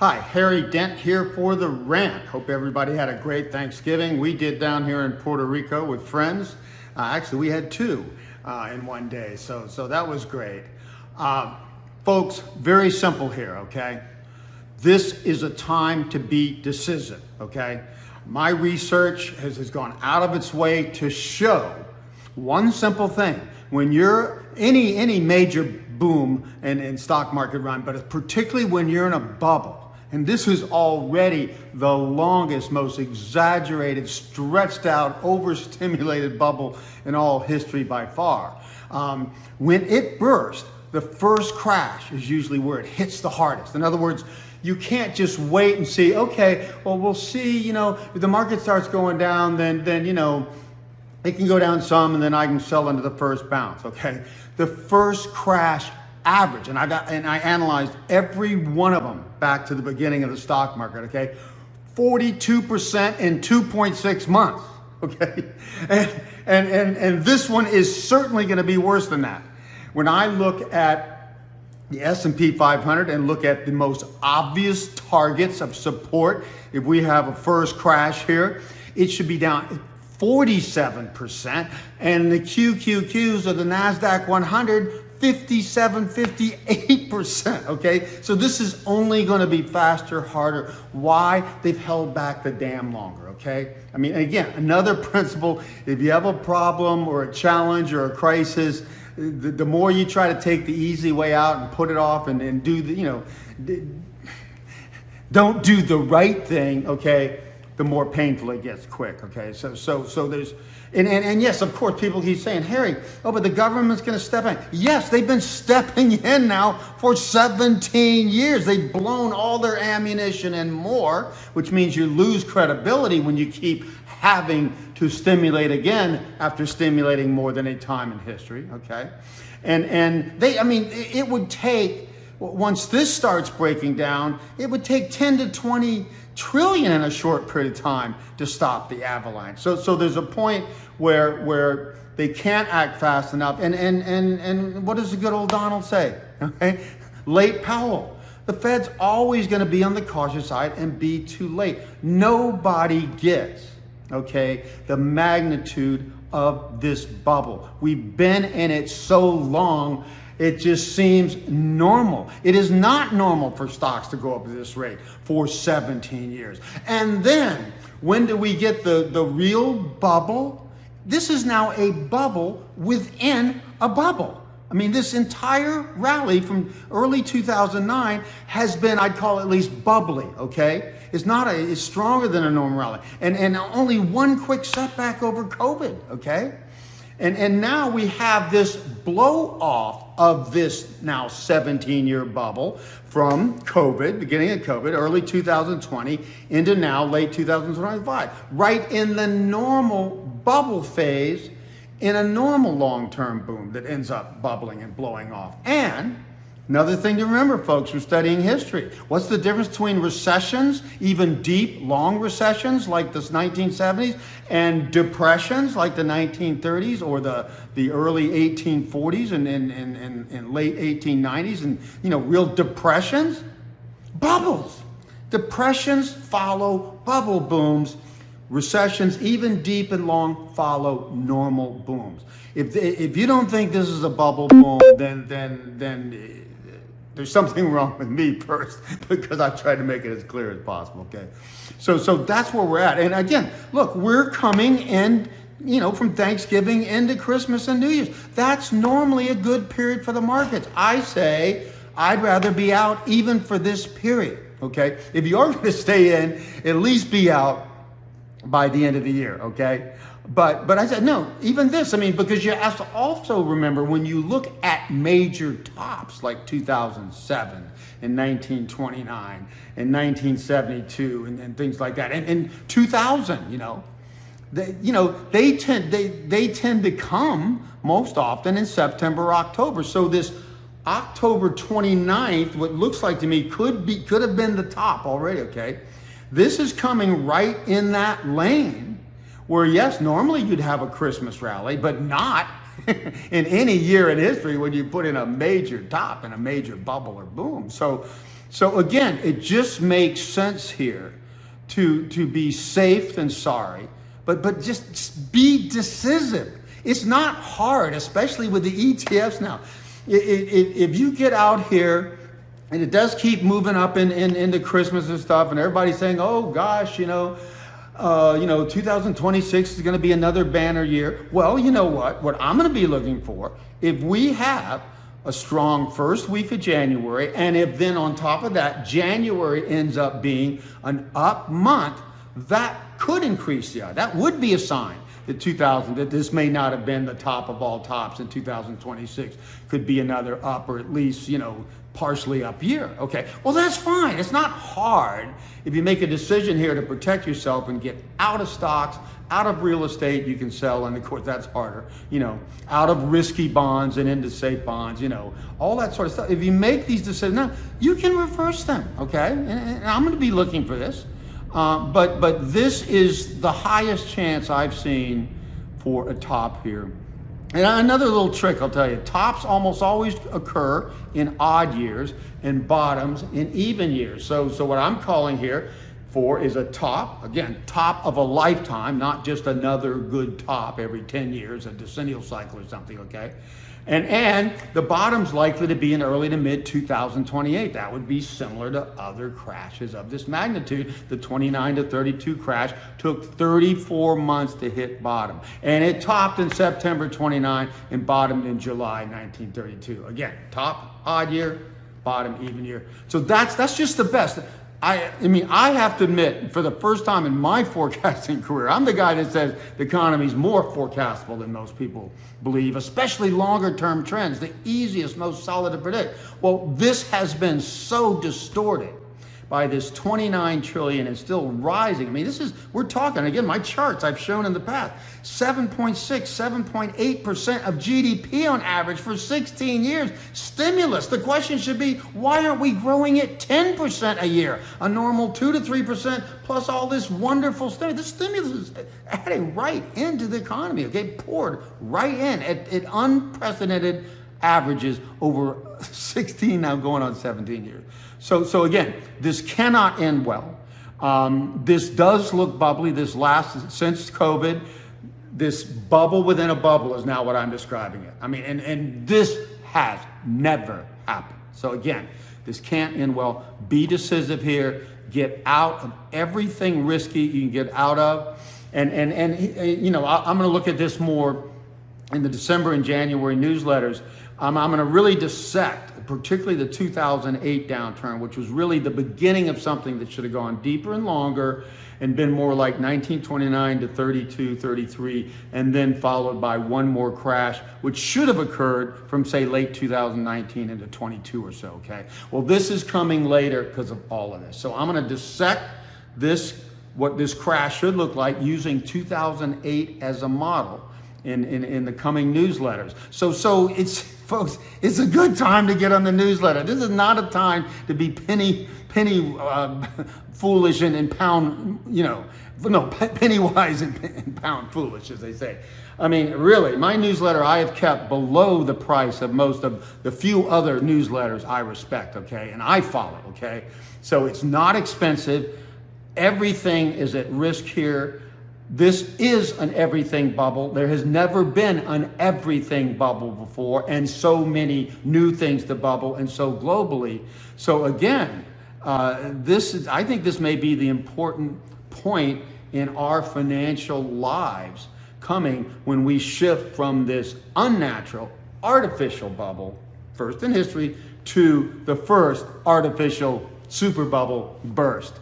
Hi, Harry Dent here for the Rant. Hope everybody had a great Thanksgiving. We did down here in Puerto Rico with friends. Actually, we had two in one day, so that was great. Folks, very simple here, okay? This is a time to be decisive, okay? My research has gone out of its way to show one simple thing. When you're any major boom and stock market run, but particularly when you're in a bubble, and this is already the longest, most exaggerated, stretched out, overstimulated bubble in all history by far. When it bursts, the first crash is usually where it hits the hardest. In other words, you can't just wait and see, okay, well, we'll see, if the market starts going down, then it can go down some and then I can sell into the first bounce, okay? The first crash average, and I analyzed every one of them back to the beginning of the stock market, okay? 42% in 2.6 months, okay? And this one is certainly gonna be worse than that. When I look at the S&P 500 and look at the most obvious targets of support, if we have a first crash here, it should be down 47%, and the QQQs of the NASDAQ 100, 57, 58%, okay? So this is only gonna be faster, harder. Why? They've held back the dam longer, okay? I mean, again, another principle, if you have a problem or a challenge or a crisis, the more you try to take the easy way out and put it off and do the, don't do the right thing, okay? The more painful it gets quick, okay? So there's, and yes, of course, people keep saying, Harry, oh, but the government's gonna step in. Yes, they've been stepping in now for 17 years. They've blown all their ammunition and more, which means you lose credibility when you keep having to stimulate again after stimulating more than a time in history, okay? And they, I mean, it would take, once this starts breaking down, it would take 10 to 20 trillion in a short period of time to stop the avalanche. So there's a point where they can't act fast enough. And what does the good old Donald say? Okay? Late Powell. The Fed's always going to be on the cautious side and be too late. Nobody gets, okay, the magnitude of this bubble. We've been in it so long, it just seems normal. It is not normal for stocks to go up at this rate for 17 years. And then, when do we get the real bubble? This is now a bubble within a bubble. I mean, this entire rally from early 2009 has been, I'd call it at least bubbly, okay? It's stronger than a normal rally. And only one quick setback over COVID, okay? And now we have this blow off of this now 17-year bubble from COVID, beginning of COVID, early 2020, into now late 2025, right in the normal bubble phase in a normal long-term boom that ends up bubbling and blowing off. And another thing to remember, folks, from studying history, what's the difference between recessions, even deep, long recessions like the 1970s, and depressions like the 1930s or the early 1840s and late 1890s, and real depressions? Bubbles. Depressions follow bubble booms. Recessions, even deep and long, follow normal booms. If you don't think this is a bubble boom, then there's something wrong with me first, because I tried to make it as clear as possible, okay? So that's where we're at. And again, look, we're coming in, from Thanksgiving into Christmas and New Year's. That's normally a good period for the markets. I say I'd rather be out even for this period, okay? If you are gonna stay in, at least be out by the end of the year, okay? But I said, no, even this, because you have to also remember, when you look at major tops like 2007 and 1929 and 1972 and things like that, and 2000, they tend to come most often in September or October. So this October 29th, what looks like to me could have been the top already, okay? This is coming right in that lane where, yes, normally you'd have a Christmas rally, but not in any year in history when you put in a major top and a major bubble or boom. So So again, it just makes sense here to be safe than sorry, but just be decisive. It's not hard, especially with the ETFs now. If you get out here, and it does keep moving up into Christmas and stuff, and everybody's saying, oh gosh, 2026 is going to be another banner year. Well, you know what I'm going to be looking for, if we have a strong first week of January, and if then on top of that, January ends up being an up month, that could increase the odds. That would be a sign that this may not have been the top of all tops in 2026. Could be another up, or at least, partially up year. Okay, well, that's fine. It's not hard if you make a decision here to protect yourself and get out of stocks, out of real estate you can sell, and of course that's harder, out of risky bonds and into safe bonds, all that sort of stuff. If you make these decisions now, you can reverse them, okay? And I'm going to be looking for this. But this is the highest chance I've seen for a top here. And another little trick I'll tell you, tops almost always occur in odd years and bottoms in even years. So what I'm calling here for is a top, again, top of a lifetime, not just another good top every 10 years, a decennial cycle or something, okay? And the bottom's likely to be in early to mid 2028. That would be similar to other crashes of this magnitude. The 29 to 32 crash took 34 months to hit bottom. And it topped in September 29 and bottomed in July 1932. Again, top odd year, bottom even year. So that's just the best. I have to admit, for the first time in my forecasting career, I'm the guy that says the economy is more forecastable than most people believe, especially longer term trends, the easiest, most solid to predict. Well, this has been so distorted by this 29 trillion and still rising. We're talking, again, my charts I've shown in the past, 7.6, 7.8% of GDP on average for 16 years. Stimulus. The question should be, why aren't we growing at 10% a year? A normal 2 to 3% plus all this wonderful stimulus. The stimulus is adding right into the economy, okay? Poured right in at unprecedented averages over 16, now going on 17 years. So again, this cannot end well. This does look bubbly. This lasts since COVID. This bubble within a bubble is now what I'm describing it. And this has never happened. So again, this can't end well. Be decisive here. Get out of everything risky you can get out of. And I'm going to look at this more in the December and January newsletters. I'm going to really dissect, particularly the 2008 downturn, which was really the beginning of something that should have gone deeper and longer and been more like 1929 to 32, 33, and then followed by one more crash, which should have occurred from, say, late 2019 into 22 or so, okay? Well, this is coming later because of all of this. So I'm going to dissect this, what this crash should look like, using 2008 as a model in the coming newsletters. So it's, folks, it's a good time to get on the newsletter. This is not a time to be penny foolish and pound, penny wise and pound foolish, as they say. Really, my newsletter I have kept below the price of most of the few other newsletters I respect, okay, and I follow, okay? So it's not expensive. Everything is at risk here. This is an everything bubble. There has never been an everything bubble before, and so many new things to bubble, and so globally. So again, I think this may be the important point in our financial lives coming when we shift from this unnatural, artificial bubble, first in history, to the first artificial super bubble burst.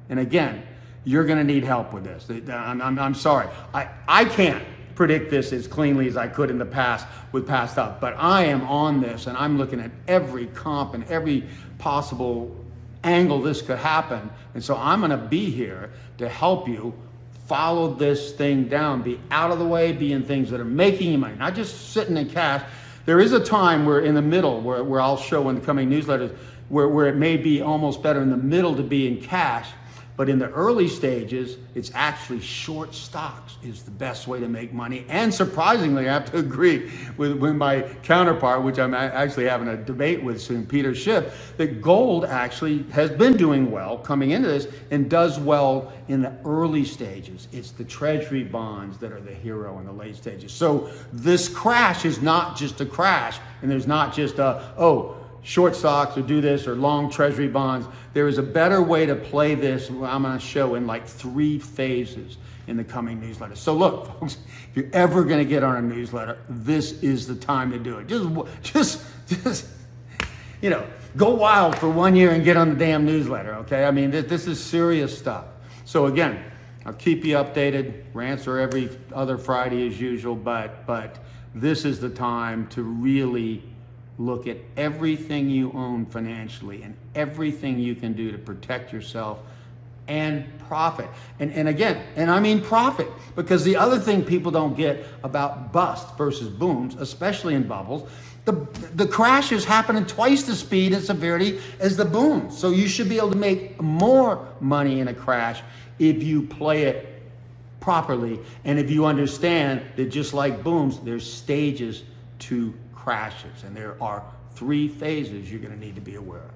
And again, you're going to need help with this. I'm sorry. I can't predict this as cleanly as I could in the past with past stuff, but I am on this, and I'm looking at every comp and every possible angle this could happen. And so I'm going to be here to help you follow this thing down, be out of the way, be in things that are making you money, not just sitting in cash. There is a time where in the middle, where I'll show in the coming newsletters, where it may be almost better in the middle to be in cash. But in the early stages, it's actually short stocks is the best way to make money. And surprisingly, I have to agree with my counterpart, which I'm actually having a debate with soon, Peter Schiff, that gold actually has been doing well coming into this and does well in the early stages. It's the treasury bonds that are the hero in the late stages. So this crash is not just a crash, and there's not just short stocks or do this or long treasury bonds. There is a better way to play this. I'm going to show in like 3 phases in the coming newsletter. So look, folks, if you're ever going to get on a newsletter, this is the time to do it. Just go wild for 1 year and get on the damn newsletter. Okay. I mean, this is serious stuff. So again, I'll keep you updated. Rants are every other Friday as usual, but this is the time to really look at everything you own financially and everything you can do to protect yourself and profit. And again, I mean profit, because the other thing people don't get about bust versus booms, especially in bubbles, the crashes happen at twice the speed and severity as the booms. So you should be able to make more money in a crash if you play it properly and if you understand that just like booms, there's stages to crashes, and there are 3 phases you're going to need to be aware of.